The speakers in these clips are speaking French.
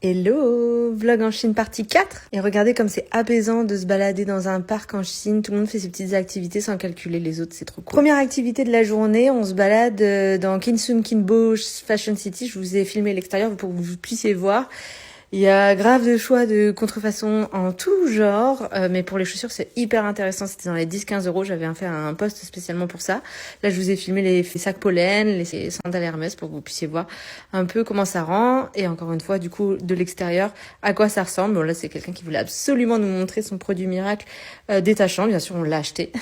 Hello, vlog en Chine partie 4. Et regardez comme c'est apaisant de se balader dans un parc en Chine. Tout le monde fait ses petites activités sans calculer les autres, c'est trop cool. Première activité de la journée, on se balade dans Kinsun Kinbo Fashion City. Je vous ai filmé l'extérieur pour que vous puissiez voir. Il y a grave de choix de contrefaçons en tout genre, mais pour les chaussures c'est hyper intéressant, c'était dans les 10-15 euros, j'avais fait un post spécialement pour ça. Là je vous ai filmé les sacs pollen, les sandales Hermès pour que vous puissiez voir un peu comment ça rend, et encore une fois du coup de l'extérieur à quoi ça ressemble. Bon là c'est quelqu'un qui voulait absolument nous montrer son produit miracle détachant, bien sûr on l'a acheté.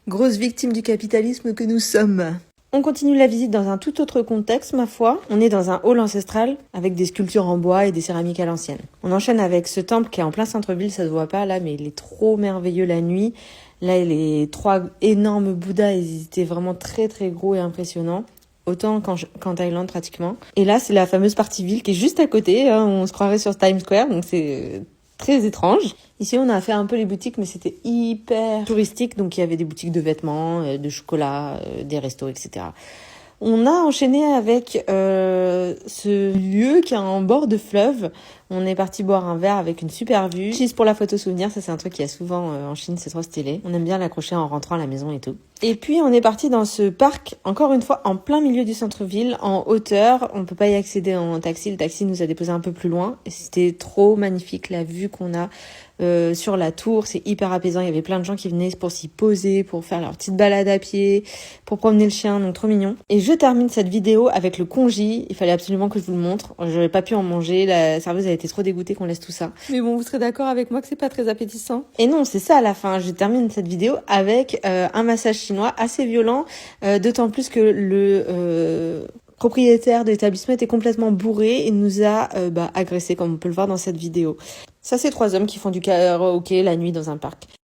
Grosse victime du capitalisme que nous sommes. On continue la visite dans un tout autre contexte, ma foi. On est dans un hall ancestral avec des sculptures en bois et des céramiques à l'ancienne. On enchaîne avec ce temple qui est en plein centre-ville, ça se voit pas là, mais il est trop merveilleux la nuit. Là, les 3 énormes Bouddhas, ils étaient vraiment très très gros et impressionnants. Autant qu'en Thaïlande pratiquement. Et là, c'est la fameuse partie ville qui est juste à côté. Hein. On se croirait sur Times Square, donc c'est très étrange. Ici, on a fait un peu les boutiques, mais c'était hyper touristique. Donc, il y avait des boutiques de vêtements, de chocolat, des restos, etc. On a enchaîné avec ce lieu qui est en bord de fleuve. On est parti boire un verre avec une super vue. Cheese pour la photo souvenir, ça c'est un truc qu'il y a souvent en Chine, c'est trop stylé. On aime bien l'accrocher en rentrant à la maison et tout. Et puis on est parti dans ce parc, encore une fois en plein milieu du centre-ville, en hauteur. On peut pas y accéder en taxi, le taxi nous a déposé un peu plus loin. Et c'était trop magnifique la vue qu'on a sur la tour, c'est hyper apaisant. Il y avait plein de gens qui venaient pour s'y poser, pour faire leur petite balade à pied, pour promener le chien, donc trop mignon. Et je termine cette vidéo avec le congee. Il fallait absolument que je vous le montre. J'avais pas pu en manger, la serveuse a été trop dégoûtée qu'on laisse tout ça. Mais bon, vous serez d'accord avec moi que c'est pas très appétissant. Et non, c'est ça à la fin. Je termine cette vidéo avec un massage chinois assez violent, d'autant plus que le propriétaire de l'établissement était complètement bourré et nous a agressé, comme on peut le voir dans cette vidéo. Ça, c'est 3 hommes qui font du karaoké la nuit dans un parc.